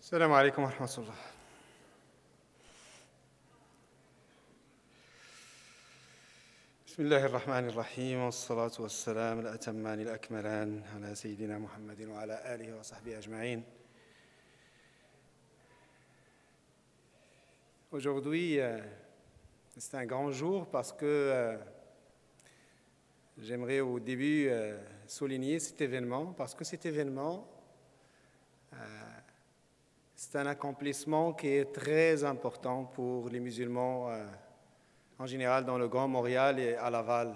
السلام عليكم ورحمة الله. بسم الله الرحمن الرحيم والصلاة والسلام الأتمان الأكملان على سيدنا محمد وعلى آله وصحبه أجمعين. Aujourd'hui, c'est un grand jour parce que j'aimerais au début souligner cet événement, parce que cet événement, c'est un accomplissement qui est très important pour les musulmans en général dans le Grand Montréal et à Laval.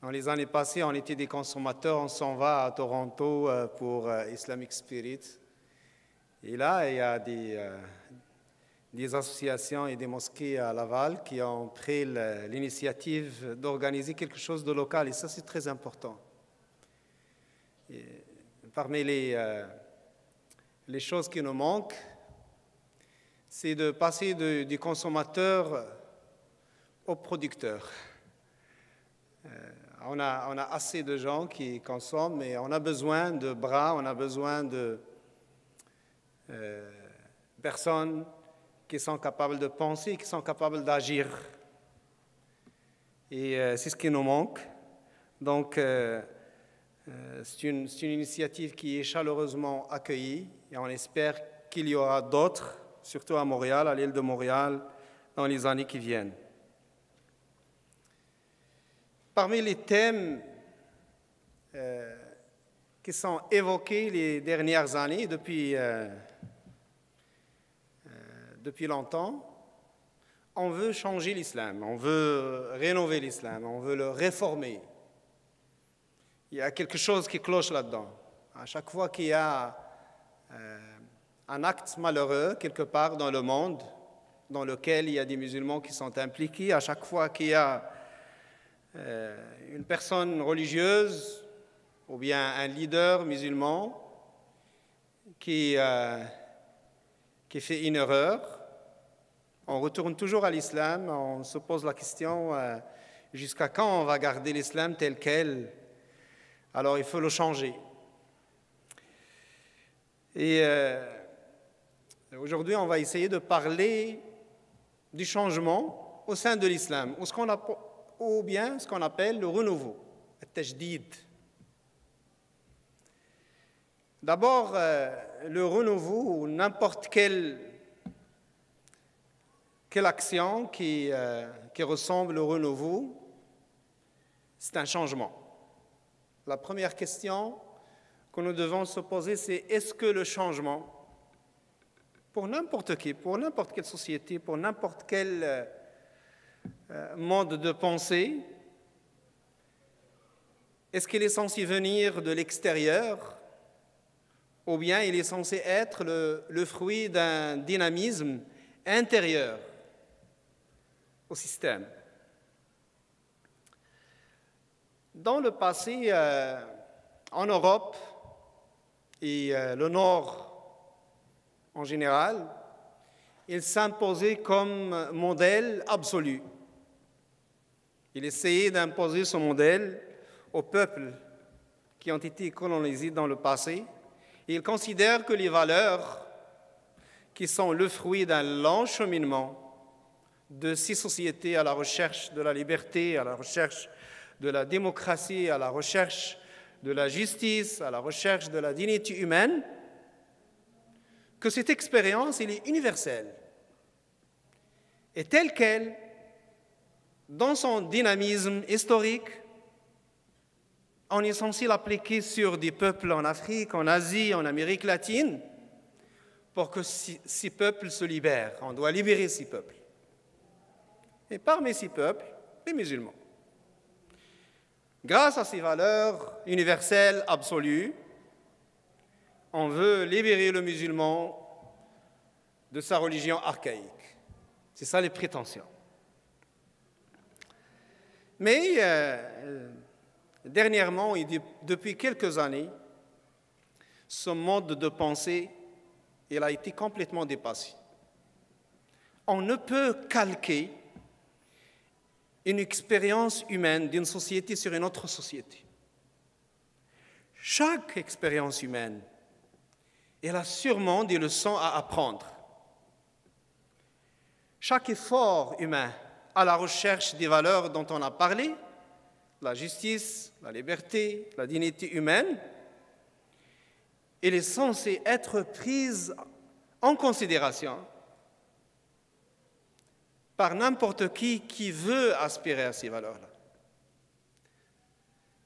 Dans les années passées, on était des consommateurs, on s'en va à Toronto pour Islamic Spirit. Et là, il y a des associations et des mosquées à Laval qui ont pris l'initiative d'organiser quelque chose de local. Et ça, c'est très important. Et parmi les choses qui nous manquent, c'est de passer du consommateur au producteur. On a assez de gens qui consomment, mais on a besoin de bras, on a besoin de personnes qui sont capables de penser, qui sont capables d'agir. Et c'est ce qui nous manque. Donc, c'est une initiative qui est chaleureusement accueillie et on espère qu'il y aura d'autres, surtout à Montréal, à l'île de Montréal, dans les années qui viennent. Parmi les thèmes qui sont évoqués les dernières années, depuis longtemps, on veut changer l'islam, on veut rénover l'islam, on veut le réformer. Il y a quelque chose qui cloche là-dedans. À chaque fois qu'il y a un acte malheureux quelque part dans le monde, dans lequel il y a des musulmans qui sont impliqués, à chaque fois qu'il y a une personne religieuse ou bien un leader musulman qui fait une erreur, on retourne toujours à l'islam, on se pose la question jusqu'à quand on va garder l'islam tel quel? Alors il faut le changer. Et aujourd'hui, on va essayer de parler du changement au sein de l'islam, ou bien ce qu'on appelle le renouveau, le tajdid. D'abord, le renouveau, ou n'importe quelle action qui ressemble au renouveau, c'est un changement. La première question que nous devons se poser, c'est est-ce que le changement, pour n'importe qui, pour n'importe quelle société, pour n'importe quel mode de pensée, est-ce qu'il est censé venir de l'extérieur ou bien il est censé être le fruit d'un dynamisme intérieur au système? Dans le passé, en Europe et le Nord en général, il s'imposait comme modèle absolu. Il essayait d'imposer ce modèle aux peuples qui ont été colonisés dans le passé. Et il considère que les valeurs qui sont le fruit d'un long cheminement de ces sociétés à la recherche de la liberté, à la recherche de la démocratie, à la recherche de la justice, à la recherche de la dignité humaine, que cette expérience, elle est universelle. Et telle qu'elle, dans son dynamisme historique, on est censé l'appliquer sur des peuples en Afrique, en Asie, en Amérique latine, pour que ces peuples se libèrent. On doit libérer ces peuples. Et parmi ces peuples, les musulmans. Grâce à ces valeurs universelles, absolues, on veut libérer le musulman de sa religion archaïque. C'est ça les prétentions. Mais dernièrement, et depuis quelques années, ce mode de pensée, il a été complètement dépassé. On ne peut calquer une expérience humaine d'une société sur une autre société. Chaque expérience humaine Elle a sûrement des leçons à apprendre. Chaque effort humain à la recherche des valeurs dont on a parlé, la justice, la liberté, la dignité humaine, elle est censée être prise en considération par n'importe qui veut aspirer à ces valeurs-là.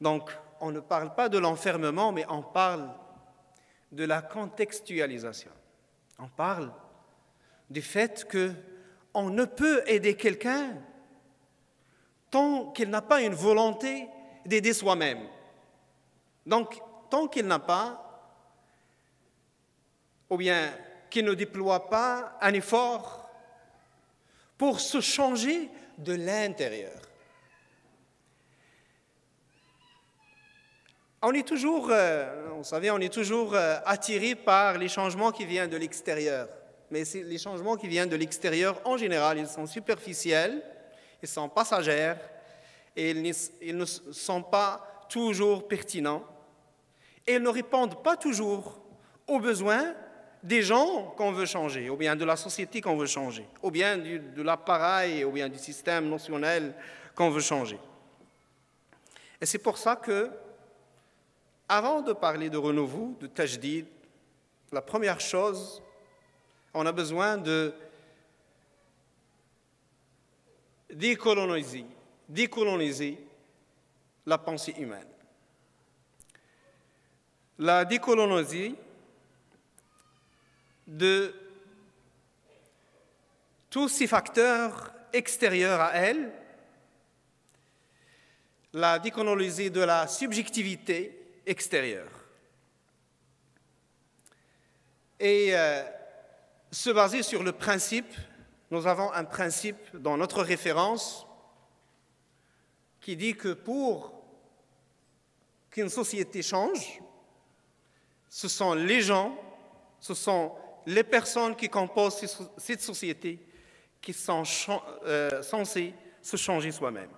Donc, on ne parle pas de l'enfermement, mais on parle de la contextualisation. On parle du fait qu'on ne peut aider quelqu'un tant qu'il n'a pas une volonté d'aider soi-même. Donc, tant qu'il n'a pas, ou bien qu'il ne déploie pas un effort pour se changer de l'intérieur. On est toujours, vous savez, on est toujours attiré par les changements qui viennent de l'extérieur. Mais les changements qui viennent de l'extérieur, en général, ils sont superficiels, ils sont passagers et ils ne sont pas toujours pertinents. Et ils ne répondent pas toujours aux besoins des gens qu'on veut changer, ou bien de la société qu'on veut changer, ou bien de l'appareil, ou bien du système notionnel qu'on veut changer. Et c'est pour ça que, avant de parler de renouveau, de tajdid, la première chose, on a besoin de décoloniser la pensée humaine. La décoloniser de tous ces facteurs extérieurs à elle, la décoloniser de la subjectivité extérieure. Et se baser sur le principe, nous avons un principe dans notre référence qui dit que pour qu'une société change, ce sont les gens, ce sont les personnes qui composent cette société qui sont censées se changer soi-même.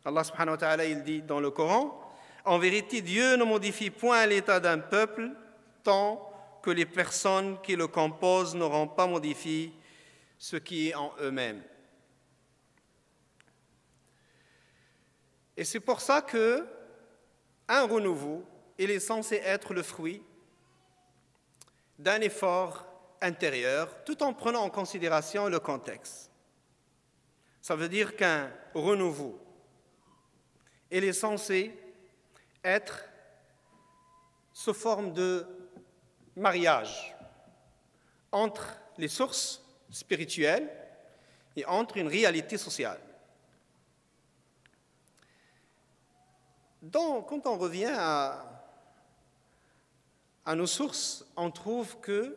Allah subhanahu wa ta'ala, il dit dans le Coran, « En vérité, Dieu ne modifie point l'état d'un peuple tant que les personnes qui le composent n'auront pas modifié ce qui est en eux-mêmes. » Et c'est pour ça qu'un renouveau, il est censé être le fruit d'un effort intérieur, tout en prenant en considération le contexte. Ça veut dire qu'un renouveau, il est censé être sous forme de mariage entre les sources spirituelles et entre une réalité sociale. Donc, quand on revient à nos sources, on trouve que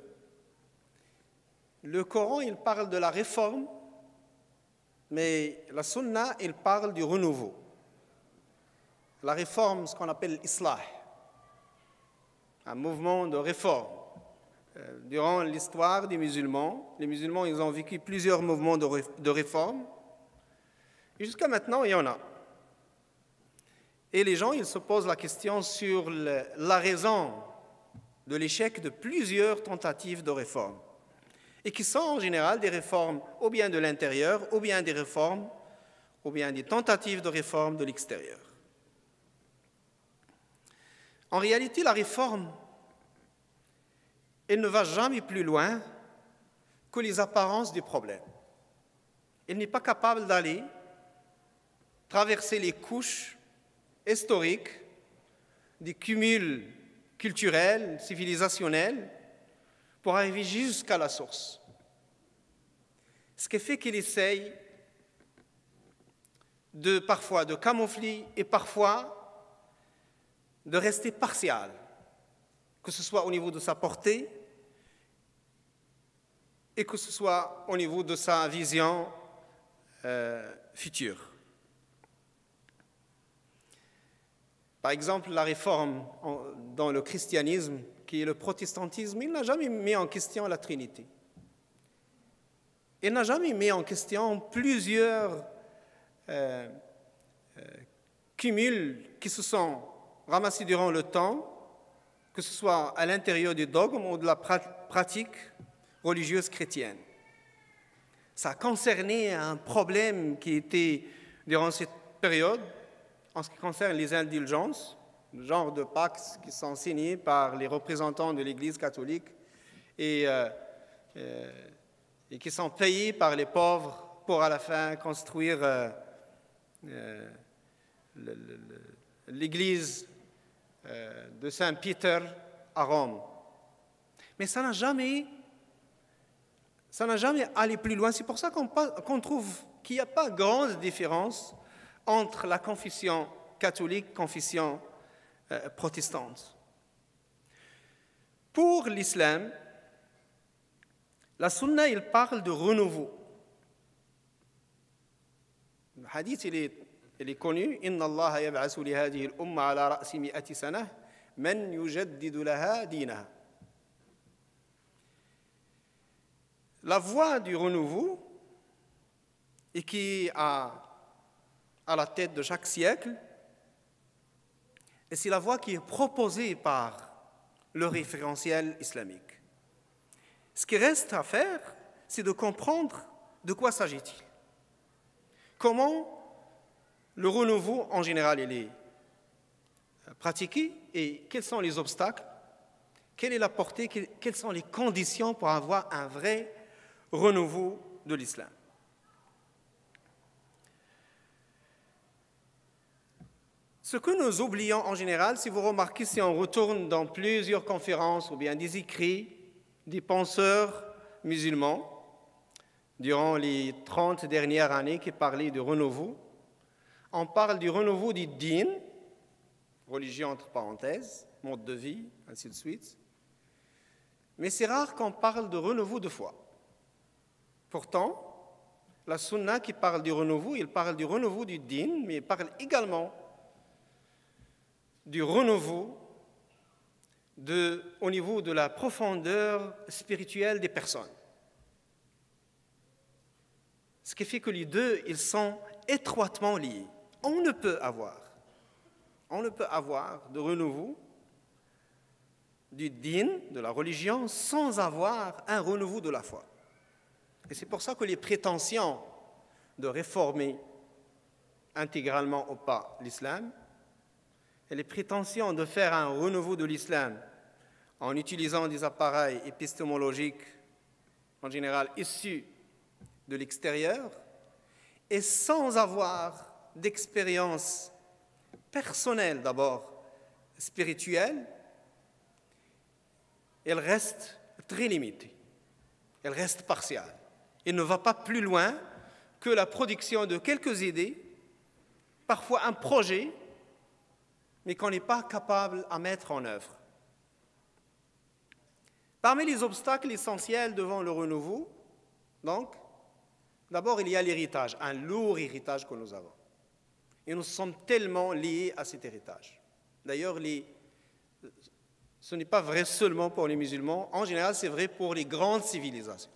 le Coran, il parle de la réforme, mais la Sunna, il parle du renouveau. La réforme, ce qu'on appelle l'islah, un mouvement de réforme. Durant l'histoire des musulmans, les musulmans, ils ont vécu plusieurs mouvements de réforme, et jusqu'à maintenant, il y en a. Et les gens, ils se posent la question sur la raison de l'échec de plusieurs tentatives de réforme, et qui sont en général des réformes ou bien de l'intérieur, ou bien des réformes, ou bien des tentatives de réforme de l'extérieur. En réalité, la réforme, elle ne va jamais plus loin que les apparences du problème. Elle n'est pas capable d'aller traverser les couches historiques des cumuls culturels, civilisationnels, pour arriver jusqu'à la source. Ce qui fait qu'il essaye parfois de camoufler et parfois de rester partial, que ce soit au niveau de sa portée et que ce soit au niveau de sa vision future. Par exemple, la réforme dans le christianisme, qui est le protestantisme, il n'a jamais mis en question la Trinité. Il n'a jamais mis en question plusieurs cumuls qui se sont ramassés durant le temps que ce soit à l'intérieur du dogme ou de la pratique religieuse chrétienne. Ça a concerné un problème qui était, durant cette période, en ce qui concerne les indulgences, le genre de pactes qui sont signés par les représentants de l'Église catholique et qui sont payés par les pauvres pour à la fin construire l'église de Saint-Peter à Rome. Mais ça n'a jamais allé plus loin. C'est pour ça qu'on trouve qu'il n'y a pas grande différence entre la confession catholique et la confession protestante. Pour l'islam, la sunna, il parle de renouveau. Le hadith, il est connu. « Inna Allah yab'asu li hadihi al-umma ala ra'si mi'ati sanah man yujaddidu laha dinaha » La voie du renouveau, et qui est à la tête de chaque siècle, et c'est la voie qui est proposée par le référentiel islamique. Ce qui reste à faire, c'est de comprendre de quoi s'agit-il. Comment le renouveau, en général, il est pratiqué et quels sont les obstacles, quelle est la portée, quelles sont les conditions pour avoir un vrai renouveau de l'islam. Ce que nous oublions en général, si vous remarquez, si on retourne dans plusieurs conférences ou bien des écrits des penseurs musulmans durant les 30 dernières années qui parlaient de renouveau, on parle du renouveau du din, religion entre parenthèses, mode de vie, ainsi de suite. Mais c'est rare qu'on parle de renouveau de foi. Pourtant, la sunna qui parle du renouveau, il parle du renouveau du din, mais il parle également du renouveau au niveau de la profondeur spirituelle des personnes. Ce qui fait que les deux, ils sont étroitement liés. On ne peut avoir de renouveau du din, de la religion, sans avoir un renouveau de la foi. Et c'est pour ça que les prétentions de réformer intégralement ou pas l'islam, et les prétentions de faire un renouveau de l'islam en utilisant des appareils épistémologiques, en général issus de l'extérieur, et sans avoir d'expérience personnelle d'abord, spirituelle, elle reste très limitée, elle reste partielle. Elle ne va pas plus loin que la production de quelques idées, parfois un projet, mais qu'on n'est pas capable à mettre en œuvre. Parmi les obstacles essentiels devant le renouveau, donc, d'abord il y a l'héritage, un lourd héritage que nous avons. Et nous sommes tellement liés à cet héritage. D'ailleurs, ce n'est pas vrai seulement pour les musulmans, en général c'est vrai pour les grandes civilisations.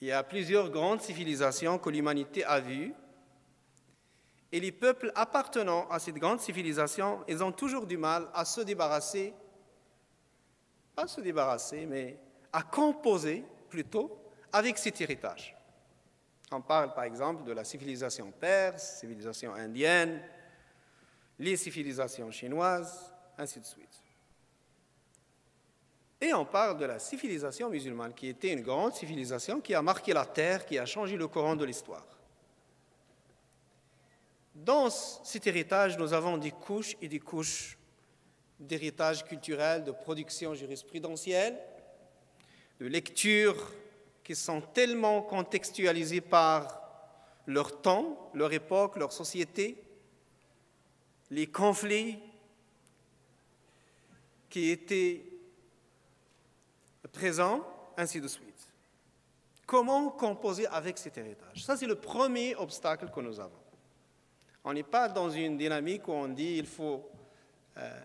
Il y a plusieurs grandes civilisations que l'humanité a vues, et les peuples appartenant à cette grande civilisation, ils ont toujours du mal à se débarrasser, mais à composer plutôt avec cet héritage. On parle par exemple de la civilisation perse, civilisation indienne, les civilisations chinoises, ainsi de suite. Et on parle de la civilisation musulmane, qui était une grande civilisation qui a marqué la terre, qui a changé le courant de l'histoire. Dans cet héritage, nous avons des couches et des couches d'héritage culturel, de production jurisprudentielle, de lectures qui sont tellement contextualisées par leur temps, leur époque, leur société, les conflits qui étaient présents, ainsi de suite. Comment composer avec cet héritage? Ça, c'est le premier obstacle que nous avons. On n'est pas dans une dynamique où on dit qu'il faut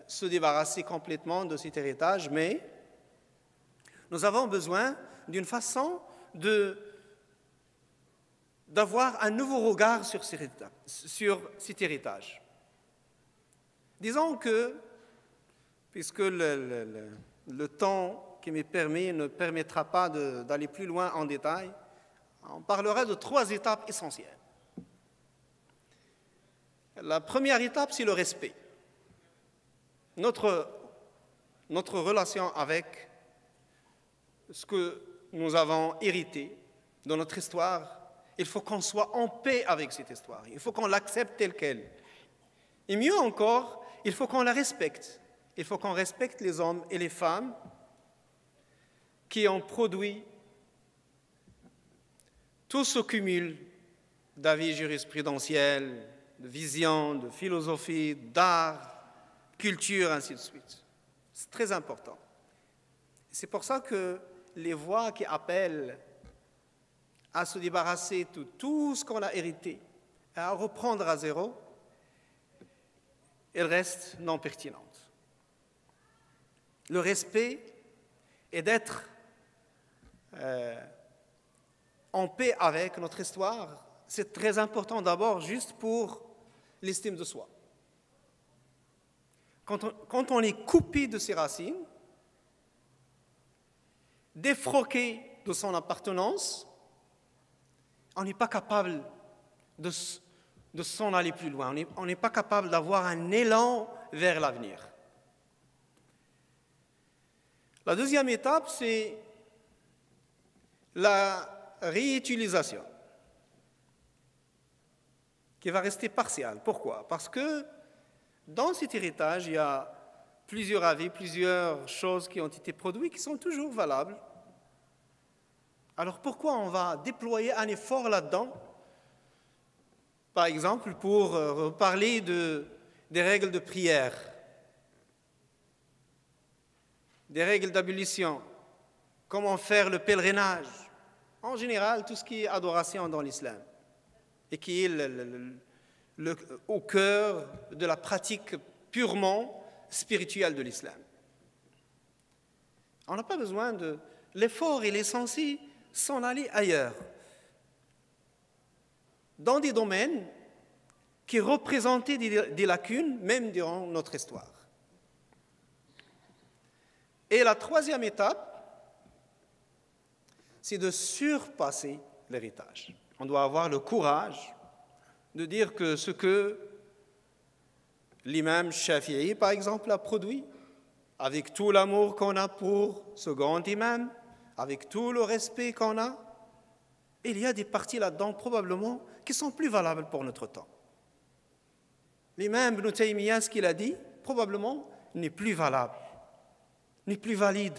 se débarrasser complètement de cet héritage, mais nous avons besoin d'une façon d'avoir un nouveau regard sur cet héritage. Disons que puisque le temps qui me permet ne permettra pas d'aller plus loin en détail, on parlera de 3 étapes essentielles. La première étape, c'est le respect. Notre relation avec ce que nous avons hérité de notre histoire, il faut qu'on soit en paix avec cette histoire. Il faut qu'on l'accepte telle qu'elle. Et mieux encore, il faut qu'on la respecte. Il faut qu'on respecte les hommes et les femmes qui ont produit tout ce cumul d'avis jurisprudentiels, de visions, de philosophie, d'art, culture, ainsi de suite. C'est très important. C'est pour ça que les voix qui appellent à se débarrasser de tout ce qu'on a hérité, à reprendre à zéro, elles restent non pertinentes. Le respect est d'être en paix avec notre histoire. C'est très important d'abord juste pour l'estime de soi. Quand on est coupé de ses racines, défroqué de son appartenance, on n'est pas capable de s'en aller plus loin. On n'est pas capable d'avoir un élan vers l'avenir. La deuxième étape, c'est la réutilisation, qui va rester partielle. Pourquoi? Parce que dans cet héritage, il y a plusieurs avis, plusieurs choses qui ont été produites qui sont toujours valables. Alors pourquoi on va déployer un effort là-dedans? Par exemple, pour parler des règles de prière, des règles d'ablution, comment faire le pèlerinage, en général tout ce qui est adoration dans l'islam et qui est au cœur de la pratique purement spirituelle de l'islam. On n'a pas besoin de... L'effort, il est censé s'en aller ailleurs, dans des domaines qui représentaient des lacunes, même durant notre histoire. Et la troisième étape, c'est de surpasser l'héritage. On doit avoir le courage de dire que ce que l'imam Shafi'i, par exemple, a produit, avec tout l'amour qu'on a pour ce grand imam, avec tout le respect qu'on a, il y a des parties là-dedans probablement qui sont plus valables pour notre temps. L'imam Ibn Taymiyyah, ce qu'il a dit, probablement n'est plus valable, n'est plus valide,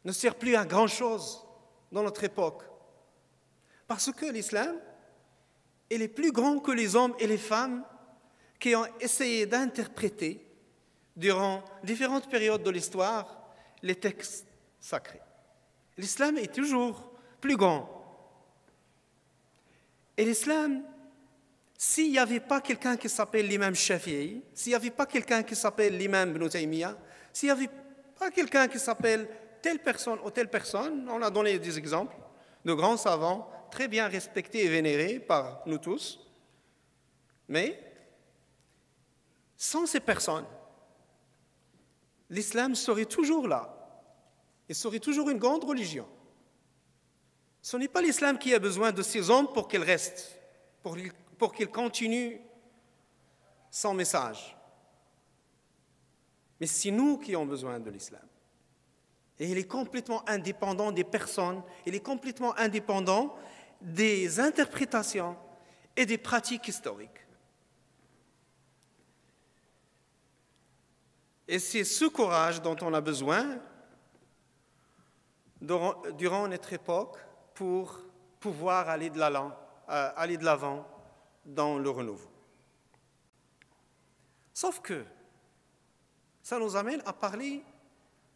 ne sert plus à grand-chose dans notre époque. Parce que l'islam, il est plus grand que les hommes et les femmes qui ont essayé d'interpréter, durant différentes périodes de l'histoire, les textes sacrés. L'islam est toujours plus grand. Et l'islam, s'il n'y avait pas quelqu'un qui s'appelle l'imam Shafi'i, s'il n'y avait pas quelqu'un qui s'appelle l'imam Ibn Taymiyyah, s'il n'y avait pas quelqu'un qui s'appelle telle personne ou telle personne, on a donné des exemples de grands savants très bien respectés et vénérés par nous tous, mais sans ces personnes, l'islam serait toujours là. Il serait toujours une grande religion. Ce n'est pas l'islam qui a besoin de ces hommes pour qu'il reste, pour qu'il continue son message. Mais c'est nous qui avons besoin de l'islam. Et il est complètement indépendant des personnes, il est complètement indépendant des interprétations et des pratiques historiques. Et c'est ce courage dont on a besoin durant notre époque pour pouvoir aller de l'avant dans le renouveau. Sauf que ça nous amène à parler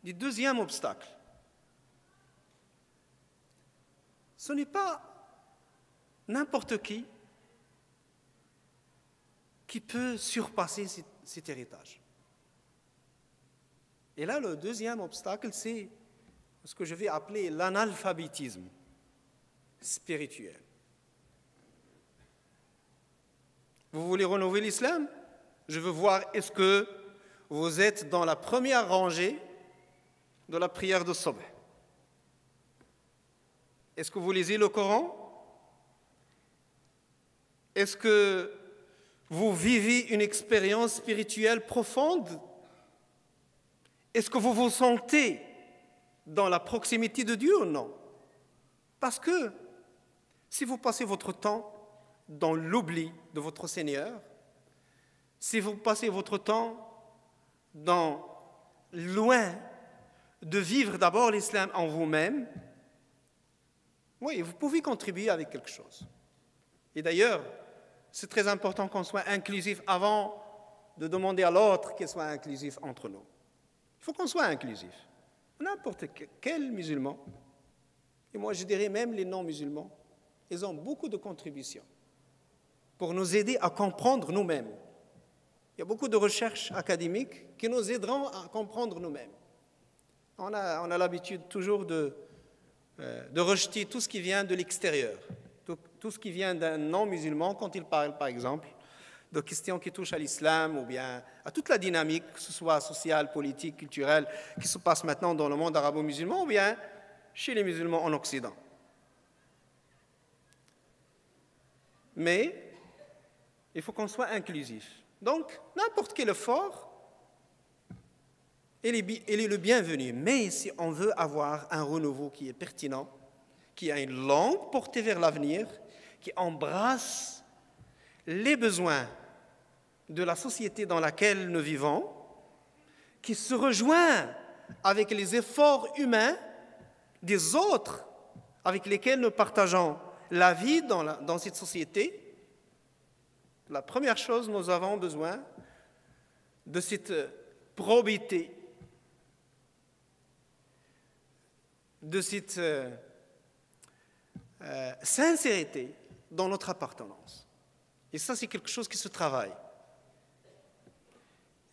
du deuxième obstacle. Ce n'est pas n'importe qui peut surpasser cet héritage. Et là, le deuxième obstacle, c'est ce que je vais appeler l'analphabétisme spirituel. Vous voulez renouveler l'islam? Je veux voir, est-ce que vous êtes dans la première rangée de la prière de Subh. Est-ce que vous lisez le Coran? Est-ce que vous vivez une expérience spirituelle profonde? Est-ce que vous vous sentez dans la proximité de Dieu ou non? Parce que si vous passez votre temps dans l'oubli de votre Seigneur, si vous passez votre temps loin de vivre d'abord l'islam en vous-même, oui, vous pouvez contribuer avec quelque chose. Et d'ailleurs, c'est très important qu'on soit inclusif avant de demander à l'autre qu'il soit inclusif entre nous. Il faut qu'on soit inclusif. N'importe quel musulman, et moi je dirais même les non-musulmans, ils ont beaucoup de contributions pour nous aider à comprendre nous-mêmes. Il y a beaucoup de recherches académiques qui nous aideront à comprendre nous-mêmes. On a l'habitude toujours de rejeter tout ce qui vient de l'extérieur, tout ce qui vient d'un non-musulman quand il parle, par exemple, de questions qui touchent à l'islam ou bien à toute la dynamique, que ce soit sociale, politique, culturelle, qui se passe maintenant dans le monde arabo-musulman ou bien chez les musulmans en Occident. Mais il faut qu'on soit inclusif. Donc, n'importe quel effort, il est le bienvenu. Mais si on veut avoir un renouveau qui est pertinent, qui a une longue portée vers l'avenir, qui embrasse les besoins de la société dans laquelle nous vivons, qui se rejoint avec les efforts humains des autres avec lesquels nous partageons la vie dans cette société, la première chose, nous avons besoin de cette probité, de cette sincérité dans notre appartenance. Et ça, c'est quelque chose qui se travaille.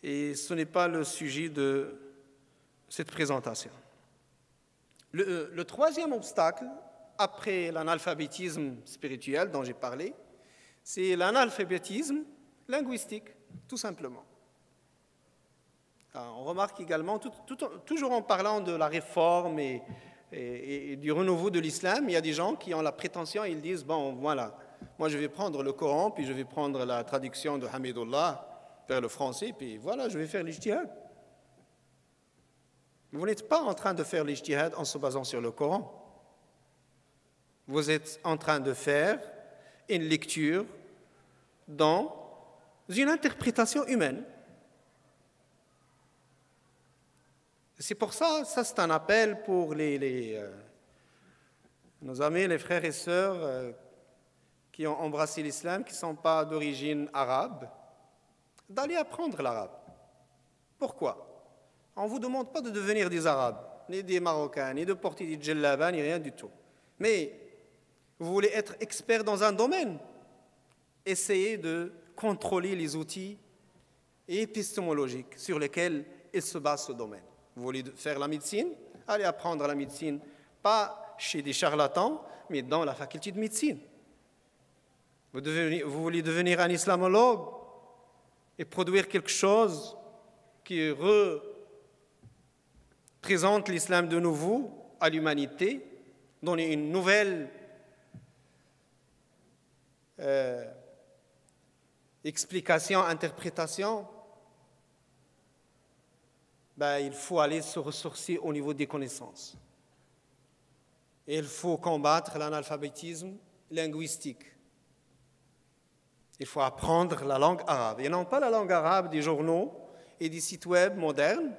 Et ce n'est pas le sujet de cette présentation. Le troisième obstacle, après l'analphabétisme spirituel dont j'ai parlé, c'est l'analphabétisme linguistique, tout simplement. Alors, on remarque également, toujours en parlant de la réforme et du renouveau de l'islam, il y a des gens qui ont la prétention, ils disent, bon, voilà, moi je vais prendre le Coran, puis je vais prendre la traduction de Hamidullah vers le français, puis voilà, je vais faire l'ijtihad. Vous n'êtes pas en train de faire l'ijtihad en se basant sur le Coran. Vous êtes en train de faire une lecture dans une interprétation humaine. C'est pour ça c'est un appel pour nos amis, les frères et sœurs qui ont embrassé l'islam, qui ne sont pas d'origine arabe, d'aller apprendre l'arabe. Pourquoi? On ne vous demande pas de devenir des Arabes, ni des Marocains, ni de porter des djellabas, ni rien du tout. Mais vous voulez être expert dans un domaine, essayez de contrôler les outils épistémologiques sur lesquels il se base ce domaine. Vous voulez faire la médecine? Allez apprendre la médecine, pas chez des charlatans, mais dans la faculté de médecine. Vous voulez devenir un islamologue et produire quelque chose qui représente l'islam de nouveau à l'humanité, donner une nouvelle explication, interprétation, il faut aller se ressourcer au niveau des connaissances. Et il faut combattre l'analphabétisme linguistique. Il faut apprendre la langue arabe. Et non pas la langue arabe des journaux et des sites web modernes,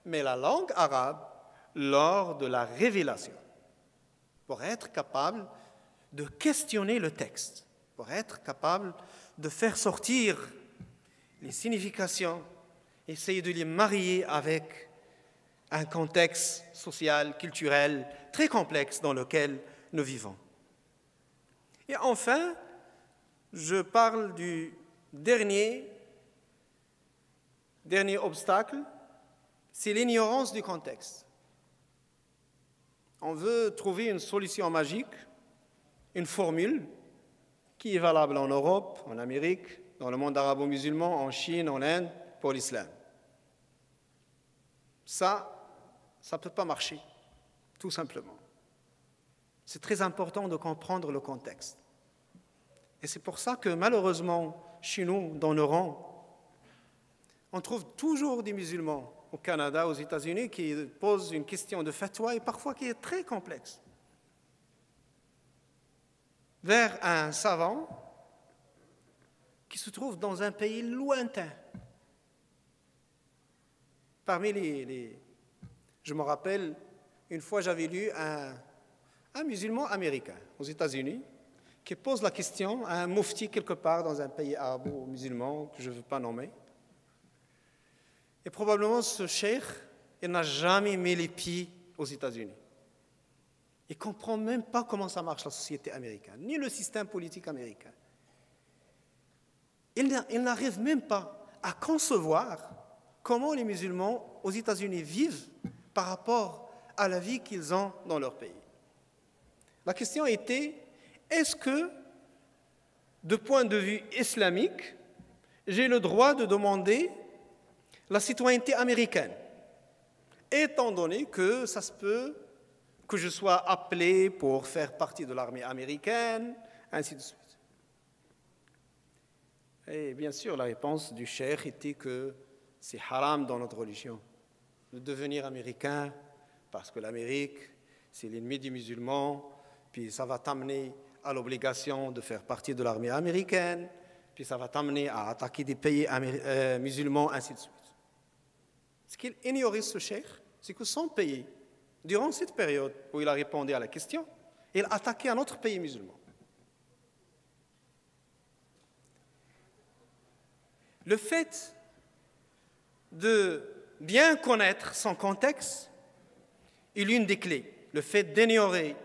mais la langue arabe lors de la révélation, pour être capable de questionner le texte, pour être capable de faire sortir les significations, essayer de les marier avec un contexte social, culturel, très complexe dans lequel nous vivons. Et enfin, je parle du dernier obstacle, c'est l'ignorance du contexte. On veut trouver une solution magique, une formule qui est valable en Europe, en Amérique, dans le monde arabo-musulman, en Chine, en Inde, pour l'islam. ça ne peut pas marcher, tout simplement. C'est très important de comprendre le contexte. Et c'est pour ça que malheureusement, chez nous, dans nos rangs, on trouve toujours des musulmans au Canada, aux États-Unis, qui posent une question de fatwa et parfois qui est très complexe, vers un savant qui se trouve dans un pays lointain. Parmi je me rappelle, une fois j'avais lu un musulman américain aux États-Unis qui pose la question à un mufti quelque part dans un pays arabe ou musulman que je ne veux pas nommer. Et probablement ce cheikh, il n'a jamais mis les pieds aux États-Unis. Il ne comprend même pas comment ça marche la société américaine, ni le système politique américain. Il n'arrive même pas à concevoir comment les musulmans aux États-Unis vivent par rapport à la vie qu'ils ont dans leur pays. La question était, est-ce que, de point de vue islamique, j'ai le droit de demander la citoyenneté américaine, étant donné que ça se peut que je sois appelé pour faire partie de l'armée américaine, ainsi de suite. Et bien sûr, la réponse du cheikh était que c'est haram dans notre religion de devenir américain parce que l'Amérique, c'est l'ennemi des musulmans, puis ça va t'amener à l'obligation de faire partie de l'armée américaine, puis ça va t'amener à attaquer des pays musulmans, ainsi de suite. Ce qu'il ignorait, ce cheikh, c'est que son pays, durant cette période où il a répondu à la question, il attaquait un autre pays musulman. Le fait de bien connaître son contexte est l'une des clés. Le fait d'ignorer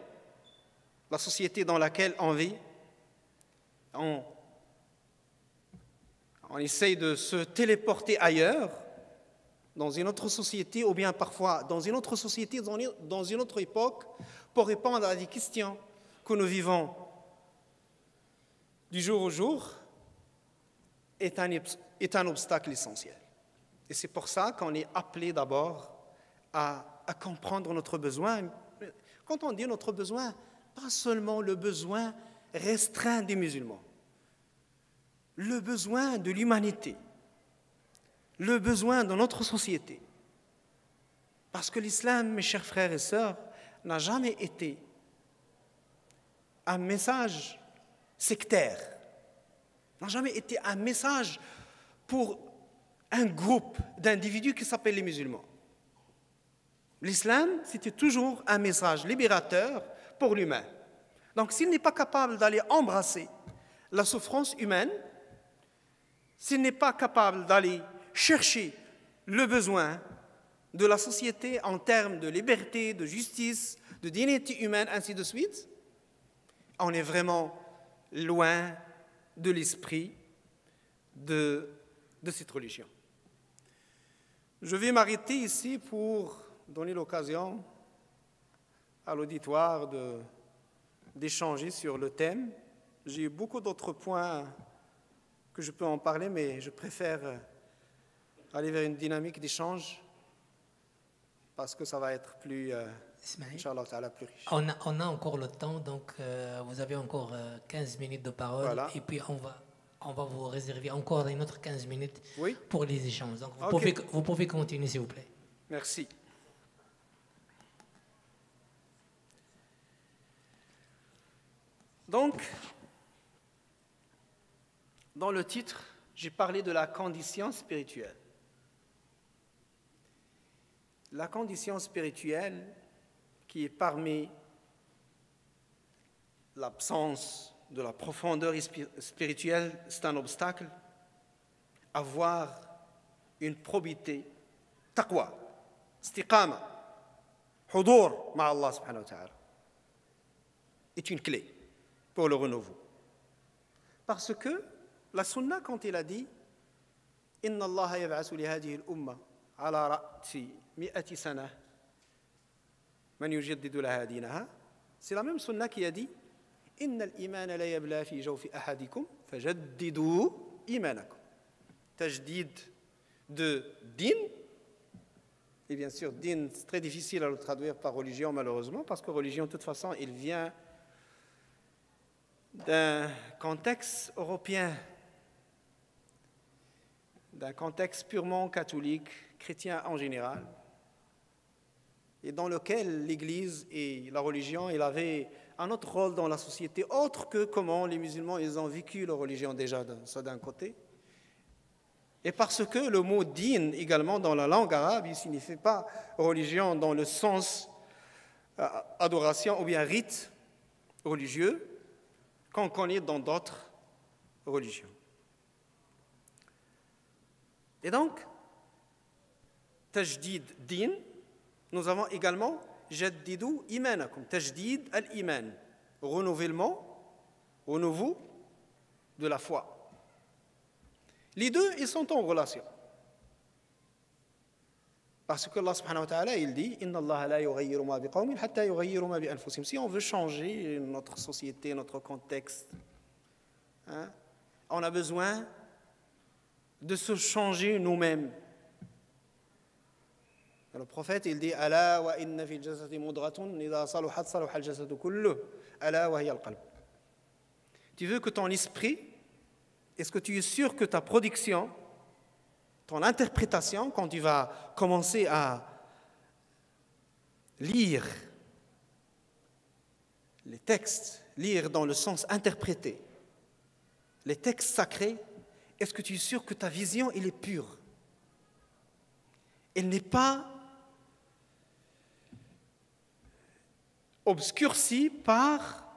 la société dans laquelle on vit, on essaye de se téléporter ailleurs, dans une autre société, ou bien parfois dans une autre société, dans une autre époque, pour répondre à des questions que nous vivons du jour au jour, est un obstacle essentiel. Et c'est pour ça qu'on est appelé d'abord à comprendre notre besoin. Quand on dit notre besoin, pas seulement le besoin restreint des musulmans, le besoin de l'humanité, le besoin de notre société. Parce que l'islam, mes chers frères et sœurs, n'a jamais été un message sectaire, n'a jamais été un message pour un groupe d'individus qui s'appellent les musulmans. L'islam, c'était toujours un message libérateur pour l'humain. Donc, s'il n'est pas capable d'aller embrasser la souffrance humaine, s'il n'est pas capable d'aller chercher le besoin de la société en termes de liberté, de justice, de dignité humaine, ainsi de suite, on est vraiment loin de l'esprit de cette religion. Je vais m'arrêter ici pour donner l'occasion à l'auditoire d'échanger sur le thème. J'ai beaucoup d'autres points que je peux en parler, mais je préfère aller vers une dynamique d'échange parce que ça va être plus, Inch'Allah, plus riche. On a encore le temps, donc vous avez encore 15 minutes de parole, voilà. Et puis on va vous réserver encore une autre 15 minutes pour les échanges. Donc vous pouvez continuer, s'il vous plaît. Merci. Donc, dans le titre, j'ai parlé de la condition spirituelle. La condition spirituelle qui est parmi l'absence de la profondeur spirituelle, c'est un obstacle. Avoir une probité, taqwa, istiqama, hudur ma Allah subhanahu wa ta'ala, est une clé pour le renouveau. Parce que la sunna, quand il a dit « Inna Allah yab'asu li hadihi al-umma ala ra'si mi'ati sana man yujaddidu laha dinaha » c'est la même sunna qui a dit « Inna al-imana la yabla fi jawfi ahadikum fajaddidu imanakum » tajdid de din Et bien sûr, din, c'est très difficile à le traduire par religion, malheureusement, parce que religion, de toute façon, il vient d'un contexte européen, d'un contexte purement catholique, chrétien en général, et dans lequel l'Église et la religion, il avait un autre rôle dans la société, autre que comment les musulmans, ils ont vécu leur religion déjà, ça d'un côté. Et parce que le mot din, également dans la langue arabe, il ne signifie pas religion dans le sens adoration ou bien rite religieux qu'on connaît dans d'autres religions. Et donc, tajdid din, nous avons également jaddidu imanakum, tajdid al-iman, renouveau de la foi. Les deux, ils sont en relation. Parce que Allah subhanahu wa ta'ala, il dit « Inna Allah la yughayyiru ma biqawmin hatta yughayyiru ma bi anfusihim » Si on veut changer notre société, notre contexte, on a besoin de se changer nous-mêmes. Le prophète, il dit « Ala wa inna fi al-jasadi mudratun idha saluhat saluha al-jasadu kulluh ala wa hiya al-qalb » Tu veux que ton esprit, est-ce que tu es sûr que ta production, ton interprétation, quand tu vas commencer à lire les textes, lire dans le sens interprété, les textes sacrés, est-ce que tu es sûr que ta vision, elle est pure? Elle n'est pas obscurcie par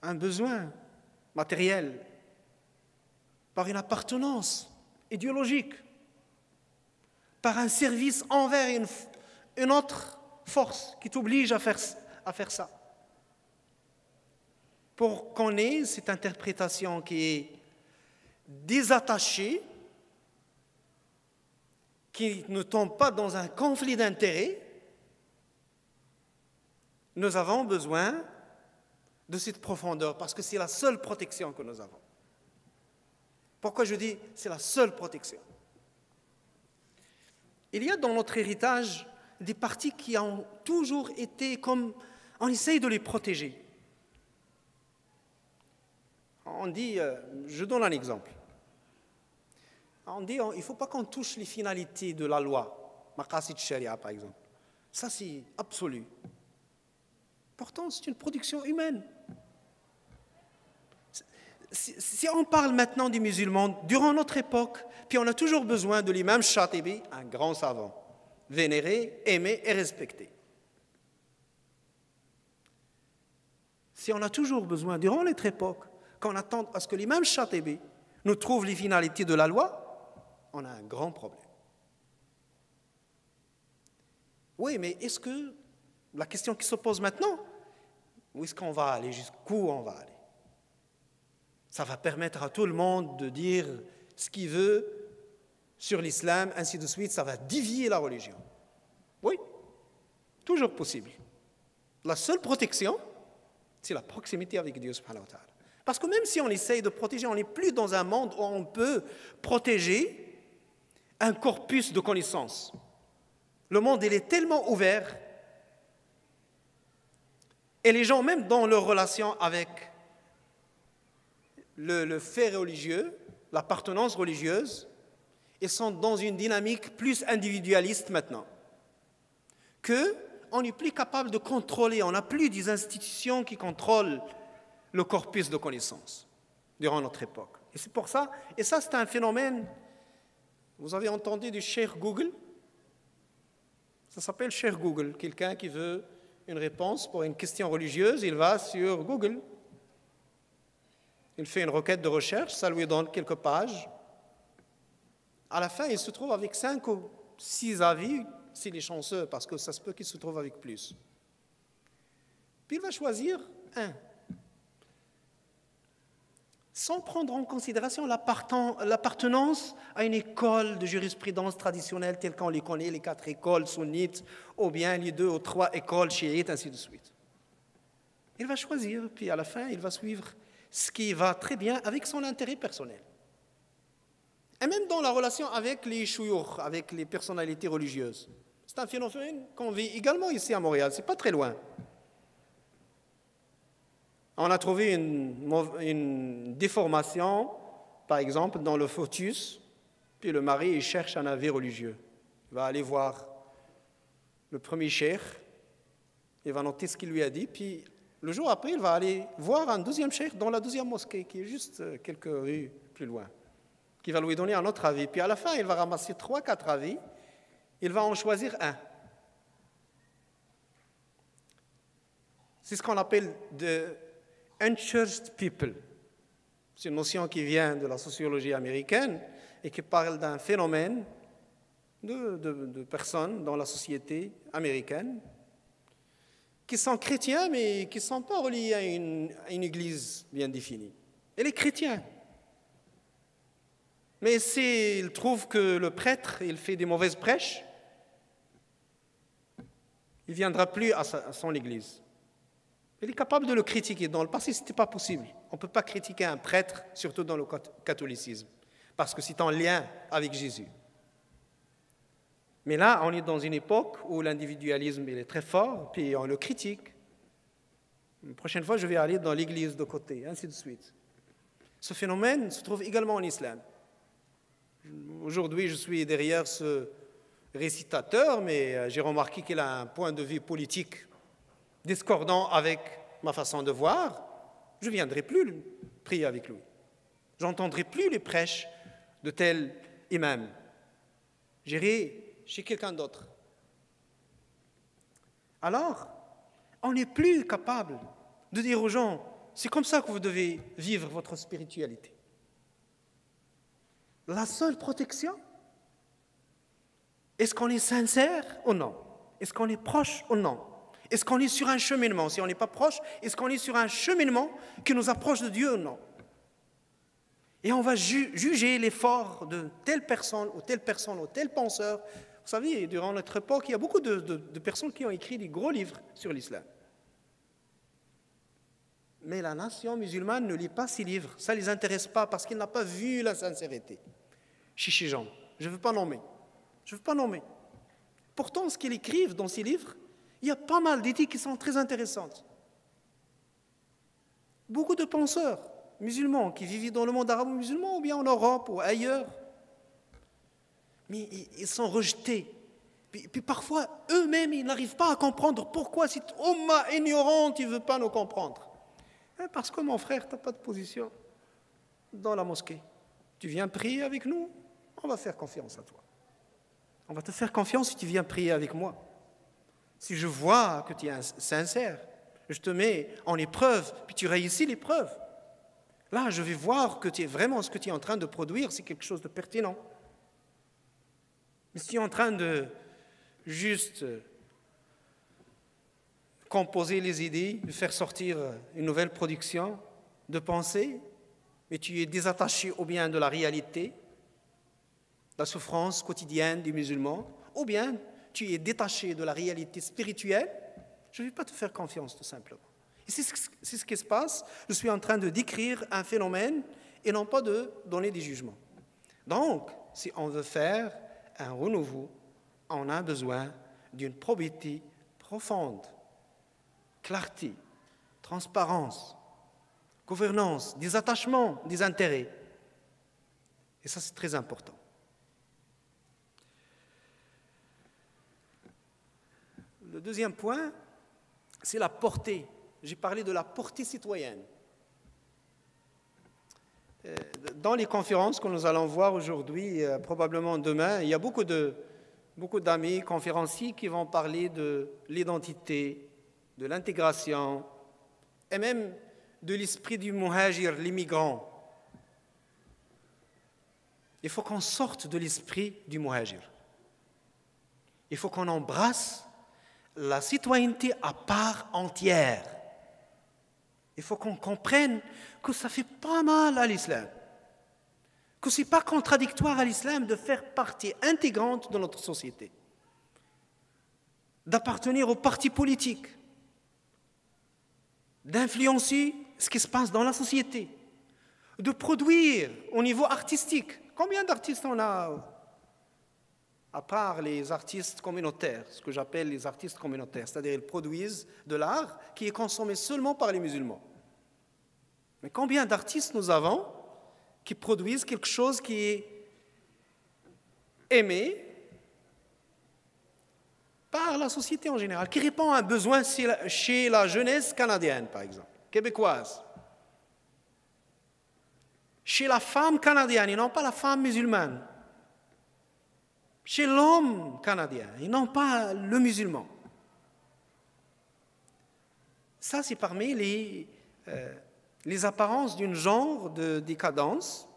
un besoin matériel, par une appartenance idéologique, par un service envers une autre force qui t'oblige à faire ça. Pour qu'on ait cette interprétation qui est désattachée, qui ne tombe pas dans un conflit d'intérêts, nous avons besoin de cette profondeur, parce que c'est la seule protection que nous avons. Pourquoi je dis c'est la seule protection? Il y a dans notre héritage des parties qui ont toujours été comme... On essaye de les protéger. On dit, je donne un exemple. On dit, il ne faut pas qu'on touche les finalités de la loi, maqasid sharia par exemple. Ça c'est absolu. Pourtant, c'est une production humaine. Si on parle maintenant des musulmans, durant notre époque, puis on a toujours besoin de l'imam Shatibi, un grand savant, vénéré, aimé et respecté. Si on a toujours besoin, durant notre époque, qu'on attend à ce que l'imam Shatibi nous trouve les finalités de la loi, on a un grand problème. Oui, mais est-ce que, la question qui se pose maintenant, où est-ce qu'on va aller, jusqu'où on va aller? Ça va permettre à tout le monde de dire ce qu'il veut sur l'islam, ainsi de suite, ça va dévier la religion. Oui, toujours possible. La seule protection, c'est la proximité avec Dieu subhanahu wa ta'ala. Parce que même si on essaye de protéger, on n'est plus dans un monde où on peut protéger un corpus de connaissances. Le monde, il est tellement ouvert, et les gens, même dans leur relation avec le fait religieux, l'appartenance religieuse, ils sont dans une dynamique plus individualiste maintenant, qu'on n'est plus capable de contrôler, on n'a plus des institutions qui contrôlent le corpus de connaissances durant notre époque. Et c'est pour ça, et ça c'est un phénomène, vous avez entendu du Cheikh Google? Ça s'appelle Cheikh Google, quelqu'un qui veut une réponse pour une question religieuse, il va sur Google. Il fait une requête de recherche, ça lui donne quelques pages. À la fin, il se trouve avec 5 ou 6 avis, s'il est chanceux, parce que ça se peut qu'il se trouve avec plus. Puis il va choisir un, sans prendre en considération l'appartenance à une école de jurisprudence traditionnelle telle qu'on les connaît, les 4 écoles sunnites, ou bien les 2 ou 3 écoles chiites, ainsi de suite. Il va choisir, puis à la fin, il va suivre ce qui va très bien avec son intérêt personnel. Et même dans la relation avec les chouyours, avec les personnalités religieuses. C'est un phénomène qu'on vit également ici à Montréal, c'est pas très loin. On a trouvé une déformation, par exemple, dans le fœtus, puis le mari il cherche un avis religieux. Il va aller voir le premier cheikh, il va noter ce qu'il lui a dit, puis le jour après, il va aller voir un deuxième cheikh dans la deuxième mosquée, qui est juste quelques rues plus loin, qui va lui donner un autre avis. Puis à la fin, il va ramasser 3-4 avis, il va en choisir un. C'est ce qu'on appelle de unchurched people. C'est une notion qui vient de la sociologie américaine et qui parle d'un phénomène de personnes dans la société américaine qui sont chrétiens mais qui ne sont pas reliés à une église bien définie. Et les chrétiens. Mais s'ils trouvent que le prêtre il fait des mauvaises prêches, il ne viendra plus à son église. Il est capable de le critiquer. Dans le passé, ce n'était pas possible. On ne peut pas critiquer un prêtre, surtout dans le catholicisme, parce que c'est en lien avec Jésus. Mais là, on est dans une époque où l'individualisme il est très fort, puis on le critique. La prochaine fois, je vais aller dans l'église de côté, ainsi de suite. Ce phénomène se trouve également en islam. Aujourd'hui, je suis derrière ce récitateur, mais j'ai remarqué qu'il a un point de vue politique discordant avec ma façon de voir. Je ne viendrai plus prier avec lui. Je n'entendrai plus les prêches de tel imam. J'irai chez quelqu'un d'autre. Alors, on n'est plus capable de dire aux gens, c'est comme ça que vous devez vivre votre spiritualité. La seule protection, est-ce qu'on est sincère ou non? Est-ce qu'on est proche ou non? Est-ce qu'on est sur un cheminement? Si on n'est pas proche, est-ce qu'on est sur un cheminement qui nous approche de Dieu ou non? Et on va juger l'effort de telle personne ou tel penseur. Vous savez, durant notre époque, il y a beaucoup de personnes qui ont écrit des gros livres sur l'islam. Mais la nation musulmane ne lit pas ces livres. Ça ne les intéresse pas parce qu'ils n'ont pas vu la sincérité chez ces gens. Je ne veux pas nommer. Pourtant, ce qu'ils écrivent dans ces livres, il y a pas mal d'idées qui sont très intéressantes. Beaucoup de penseurs musulmans qui vivent dans le monde arabo-musulman ou bien en Europe ou ailleurs, mais ils sont rejetés. Puis parfois, eux-mêmes, ils n'arrivent pas à comprendre pourquoi cette umma ignorante, il ne veut pas nous comprendre. Parce que mon frère, tu n'as pas de position dans la mosquée. Tu viens prier avec nous, on va faire confiance à toi. On va te faire confiance si tu viens prier avec moi. Si je vois que tu es sincère, je te mets en épreuve, puis tu réussis l'épreuve. Là, je vais voir que tu es vraiment ce que tu es en train de produire, c'est quelque chose de pertinent. Mais si tu es en train de juste composer les idées, de faire sortir une nouvelle production de pensée, mais tu es désattaché ou bien de la réalité, de la souffrance quotidienne des musulmans, ou bien tu es détaché de la réalité spirituelle, je ne vais pas te faire confiance tout simplement. Et c'est ce qui se passe. Je suis en train de décrire un phénomène et non pas de donner des jugements. Donc, si on veut faire un renouveau, on a besoin d'une probité profonde, clarté, transparence, gouvernance, des attachements, des intérêts. Et ça, c'est très important. Le deuxième point, c'est la portée. J'ai parlé de la portée citoyenne. Dans les conférences que nous allons voir aujourd'hui, probablement demain, il y a beaucoup d'amis conférenciers qui vont parler de l'identité, de l'intégration et même de l'esprit du muhajir, l'immigrant. Il faut qu'on sorte de l'esprit du muhajir. Il faut qu'on embrasse la citoyenneté à part entière. Il faut qu'on comprenne que ça fait pas mal à l'islam, que ce n'est pas contradictoire à l'islam de faire partie intégrante de notre société, d'appartenir au parti politique, d'influencer ce qui se passe dans la société, de produire au niveau artistique, Combien d'artistes on a, à part les artistes communautaires, ce que j'appelle les artistes communautaires, c'est-à-dire ils produisent de l'art qui est consommé seulement par les musulmans. Mais combien d'artistes nous avons qui produisent quelque chose qui est aimé par la société en général, qui répond à un besoin chez la jeunesse canadienne, par exemple, québécoise, chez la femme canadienne et non pas la femme musulmane, chez l'homme canadien et non pas le musulman. Ça, c'est parmi les apparences d'un genre de décadence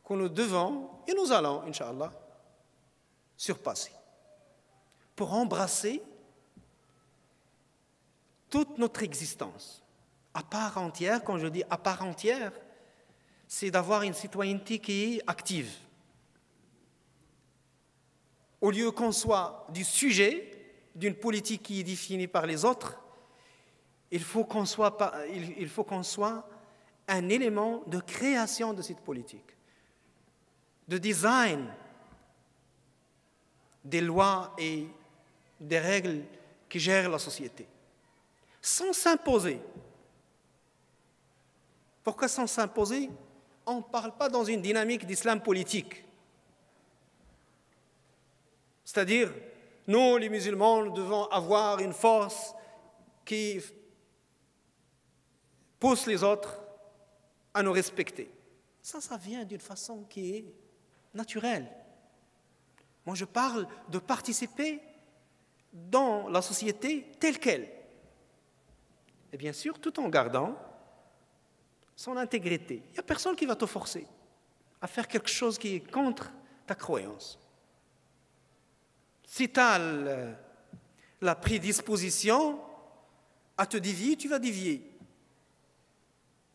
que nous devons et nous allons, Inch'Allah, surpasser pour embrasser toute notre existence à part entière. Quand je dis à part entière, c'est d'avoir une citoyenneté qui est active. Au lieu qu'on soit du sujet d'une politique qui est définie par les autres, il faut qu'on soit un élément de création de cette politique, de design des lois et des règles qui gèrent la société, sans s'imposer. Pourquoi sans s'imposer? On ne parle pas dans une dynamique d'islam politique. C'est-à-dire, nous, les musulmans, nous devons avoir une force qui pousse les autres à nous respecter. Ça vient d'une façon qui est naturelle. Moi, je parle de participer dans la société telle qu'elle. Et bien sûr, tout en gardant son intégrité. Il n'y a personne qui va te forcer à faire quelque chose qui est contre ta croyance. Si tu as la prédisposition à te dévier, tu vas dévier.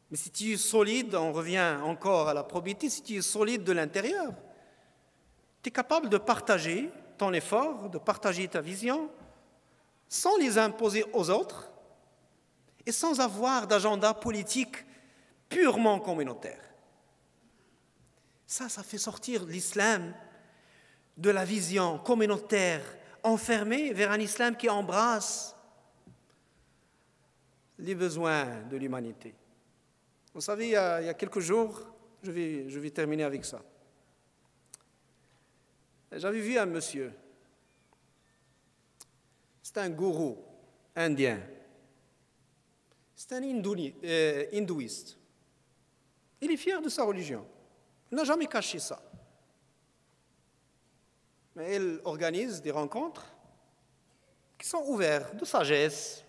Mais si tu es solide, on revient encore à la probité, si tu es solide de l'intérieur, tu es capable de partager ton effort, de partager ta vision, sans les imposer aux autres et sans avoir d'agenda politique purement communautaire. Ça fait sortir l'islam de la vision communautaire enfermée vers un islam qui embrasse les besoins de l'humanité. Vous savez, il y a quelques jours, je vais terminer avec ça. J'avais vu un monsieur, c'est un gourou indien, c'est un hindouiste. Il est fier de sa religion, il n'a jamais caché ça. Mais il organise des rencontres qui sont ouvertes, de sagesse.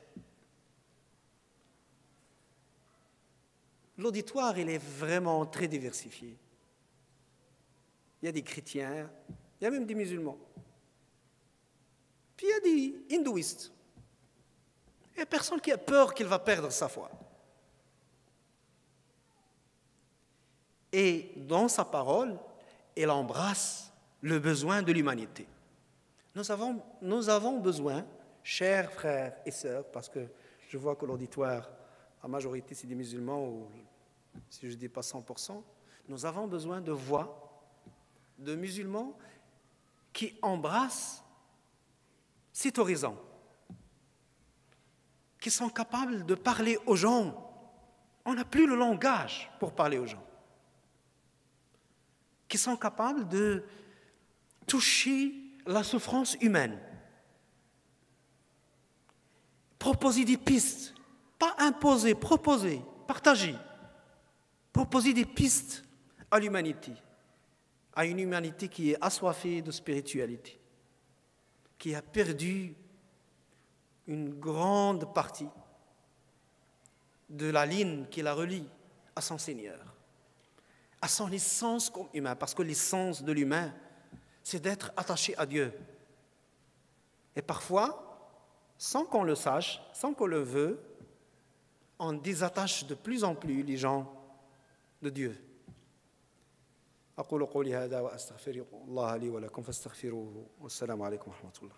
L'auditoire, il est vraiment très diversifié. Il y a des chrétiens, il y a même des musulmans. Puis il y a des hindouistes. Il n'y a personne qui a peur qu'il va perdre sa foi. Et dans sa parole, il embrasse le besoin de l'humanité. Nous avons besoin, chers frères et sœurs, parce que je vois que l'auditoire, la majorité, c'est des musulmans, ou si je ne dis pas 100%, nous avons besoin de voix de musulmans qui embrassent cet horizon, qui sont capables de parler aux gens. On n'a plus le langage pour parler aux gens. Qui sont capables de toucher la souffrance humaine. Proposer des pistes, pas imposer, proposer, partager. Proposer des pistes à l'humanité, à une humanité qui est assoiffée de spiritualité, qui a perdu une grande partie de la ligne qui la relie à son Seigneur, à son essence comme humain, parce que l'essence de l'humain, c'est d'être attaché à Dieu. Et parfois, sans qu'on le sache, sans qu'on le veuille, on désattache de plus en plus les gens de Dieu. أقول قولي هذا وأستغفر الله لي ولكم فاستغفروه والسلام عليكم ورحمة الله